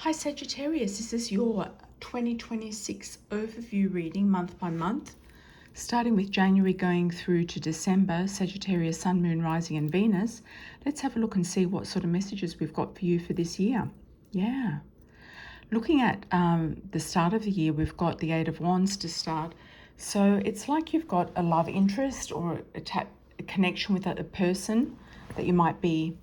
Hi Sagittarius, this is your 2026 overview reading month by month, starting with January going through to December, Sagittarius, Sun, Moon, Rising and Venus. Let's have a look and see what sort of messages we've got for you for this year. Yeah. Looking at the start of the year, we've got the Eight of Wands to start. So it's like you've got a love interest or a connection with a person that you might be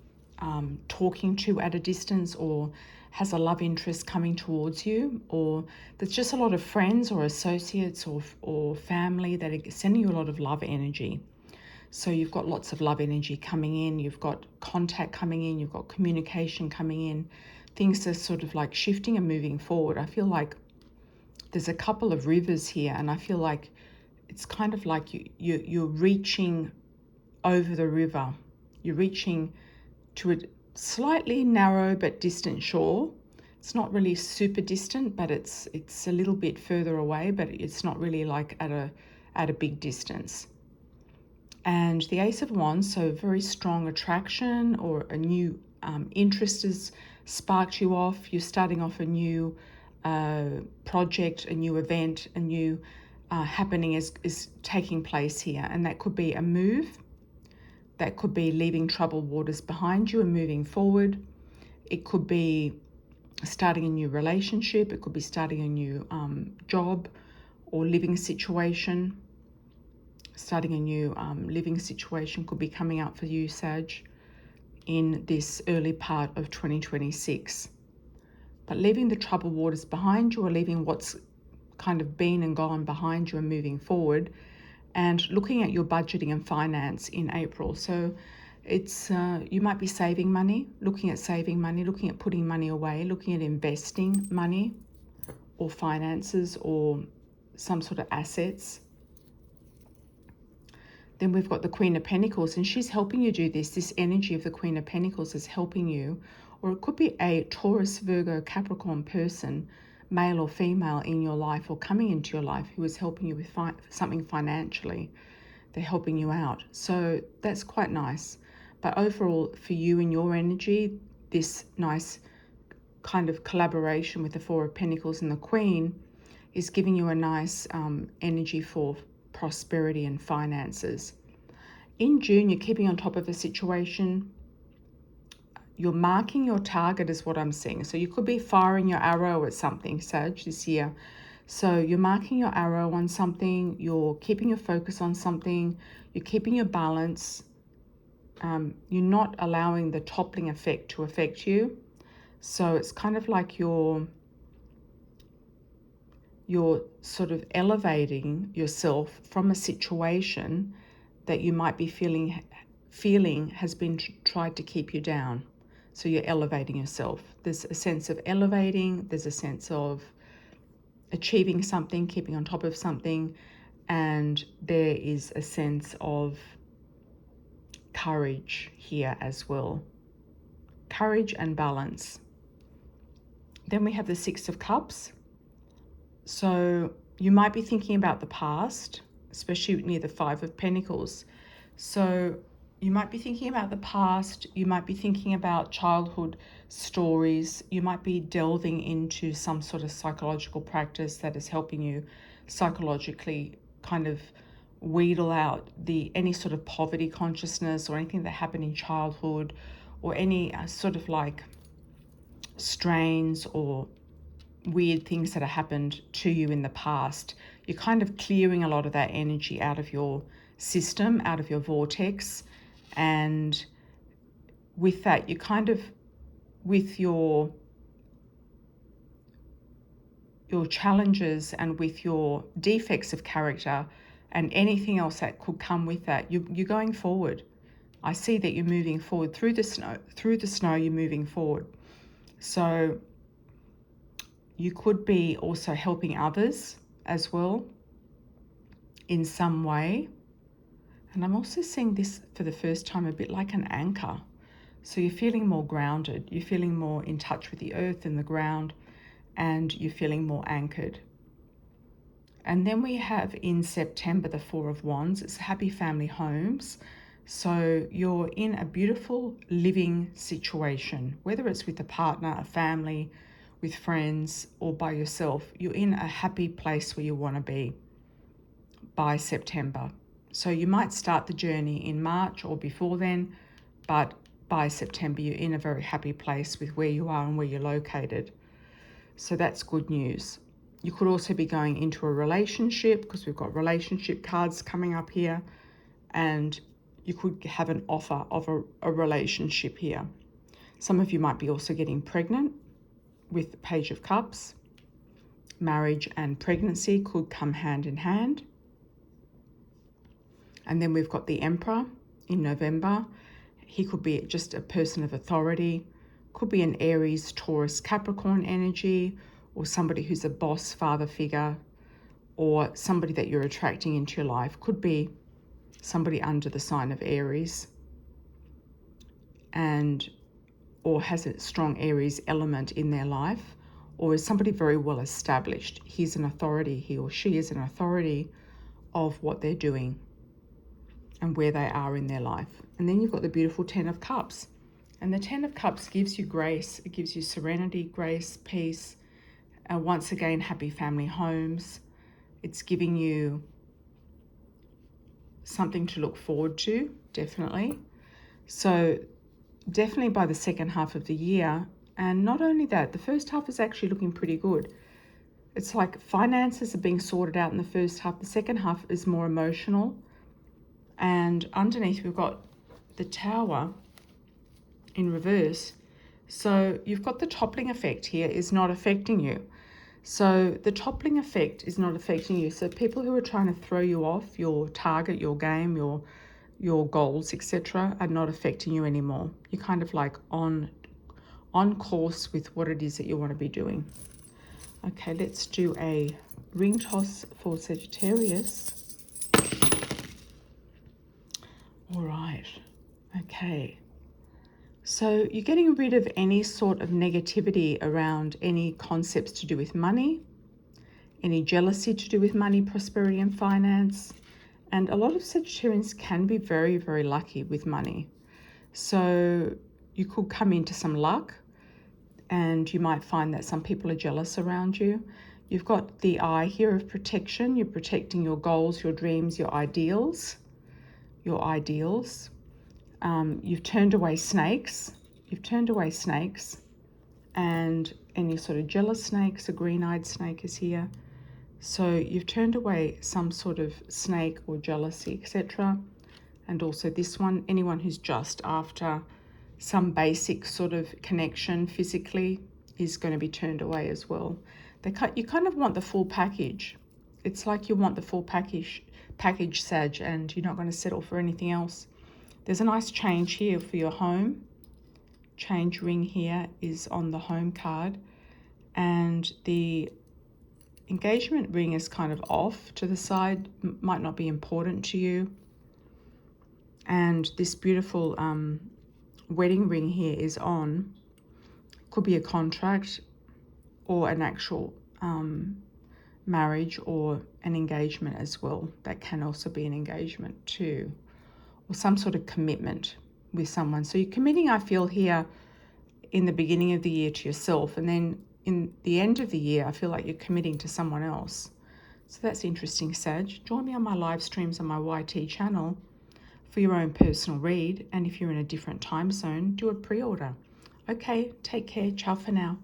talking to at a distance, or has a love interest coming towards you, or there's just a lot of friends or associates or family that are sending you a lot of love energy. So you've got lots of love energy coming in, you've got contact coming in, you've got communication coming in. Things are sort of like shifting and moving forward. I feel like there's a couple of rivers here, and I feel like it's kind of like you're reaching over the river. You're reaching to a slightly narrow but distant shore. It's not really super distant, but it's a little bit further away, but it's not really like at a big distance. And the Ace of Wands, so very strong attraction or a new interest has sparked you off. You're starting off a new project, a new event, a new happening is taking place here. And that could be a move. That could be leaving troubled waters behind you and moving forward. It could be starting a new relationship. It could be starting a new job or living situation. Starting a new living situation could be coming up for you, Sag, in this early part of 2026. But leaving the troubled waters behind you, or leaving what's kind of been and gone behind you and moving forward, and looking at your budgeting and finance in April. So it's you might be saving money, looking at saving money, looking at putting money away, looking at investing money or finances or some sort of assets. Then we've got the Queen of Pentacles, and she's helping you do this. This energy of the Queen of Pentacles is helping you, or it could be a Taurus, Virgo, Capricorn person, male or female in your life or coming into your life, who is helping you with something financially. They're helping you out. So that's quite nice. But overall, for you and your energy, this nice kind of collaboration with the Four of Pentacles and the Queen is giving you a nice energy for prosperity and finances. In June, you're keeping on top of a situation. You're marking your target is what I'm seeing. So you could be firing your arrow at something, Sag, this year. So you're marking your arrow on something. You're keeping your focus on something. You're keeping your balance. You're not allowing the toppling effect to affect you. So it's kind of like you're sort of elevating yourself from a situation that you might be feeling has been tried to keep you down. So you're elevating yourself. There's a sense of elevating, there's a sense of achieving something, keeping on top of something, and there is a sense of courage here as well. Courage and balance. Then we have the Six of Cups. So you might be thinking about the past, especially near the Five of Pentacles. So you might be thinking about the past, you might be thinking about childhood stories, you might be delving into some sort of psychological practice that is helping you psychologically kind of wheedle out any sort of poverty consciousness or anything that happened in childhood, or any sort of like strains or weird things that have happened to you in the past. You're kind of clearing a lot of that energy out of your system, out of your vortex. And with that, you kind of, with your challenges and with your defects of character and anything else that could come with that, you're going forward. I see that you're moving forward through the snow, you're moving forward. So you could be also helping others as well in some way. And I'm also seeing this for the first time a bit like an anchor. So you're feeling more grounded, you're feeling more in touch with the earth and the ground, and you're feeling more anchored. And then we have in September the Four of Wands. It's happy family homes. So you're in a beautiful living situation, whether it's with a partner, a family, with friends or by yourself. You're in a happy place where you want to be by September. So you might start the journey in March or before then, but by September you're in a very happy place with where you are and where you're located. So that's good news. You could also be going into a relationship, because we've got relationship cards coming up here, and you could have an offer of a relationship here. Some of you might be also getting pregnant with the Page of Cups. Marriage and pregnancy could come hand in hand. And then we've got the Emperor in November. He could be just a person of authority, could be an Aries, Taurus, Capricorn energy, or somebody who's a boss, father figure, or somebody that you're attracting into your life. Could be somebody under the sign of Aries, or has a strong Aries element in their life, or is somebody very well established. He's an authority, he or she is an authority of what they're doing and where they are in their life. And then you've got the beautiful Ten of Cups. And the Ten of Cups gives you grace. It gives you serenity, grace, peace. Once again, happy family homes. It's giving you something to look forward to, definitely. So definitely by the second half of the year. And not only that, the first half is actually looking pretty good. It's like finances are being sorted out in the first half. The second half is more emotional. And underneath we've got the Tower in reverse. So you've got the toppling effect here is not affecting you. So the toppling effect is not affecting you. So people who are trying to throw you off your target, your game, your goals, etc., are not affecting you anymore. You're kind of like on course with what it is that you want to be doing. Okay, let's do a ring toss for Sagittarius. All right, okay. So you're getting rid of any sort of negativity around any concepts to do with money, any jealousy to do with money, prosperity and finance. And a lot of Sagittarians can be very, very lucky with money. So you could come into some luck, and you might find that some people are jealous around you. You've got the eye here of protection. You're protecting your goals, your dreams, your ideals. You've turned away snakes. And any sort of jealous snakes. A green-eyed snake is here. So you've turned away some sort of snake or jealousy, etc. And also this one, anyone who's just after some basic sort of connection physically is going to be turned away as well. You kind of want the full package. It's like you want the full package, Sag, and you're not going to settle for anything else. There's a nice change here for your home. Change ring here is on the home card, and the engagement ring is kind of off to the side, might not be important to you. And this beautiful wedding ring here is on. Could be a contract or an actual marriage or an engagement as well. That can also be an engagement too, or some sort of commitment with someone. So you're committing, I feel, here in the beginning of the year to yourself, and then in the end of the year, I feel like you're committing to someone else. So that's interesting, Sag. Join me on my live streams on my YT channel for your own personal read. And if you're in a different time zone, do a pre-order. Okay, take care. Ciao for now.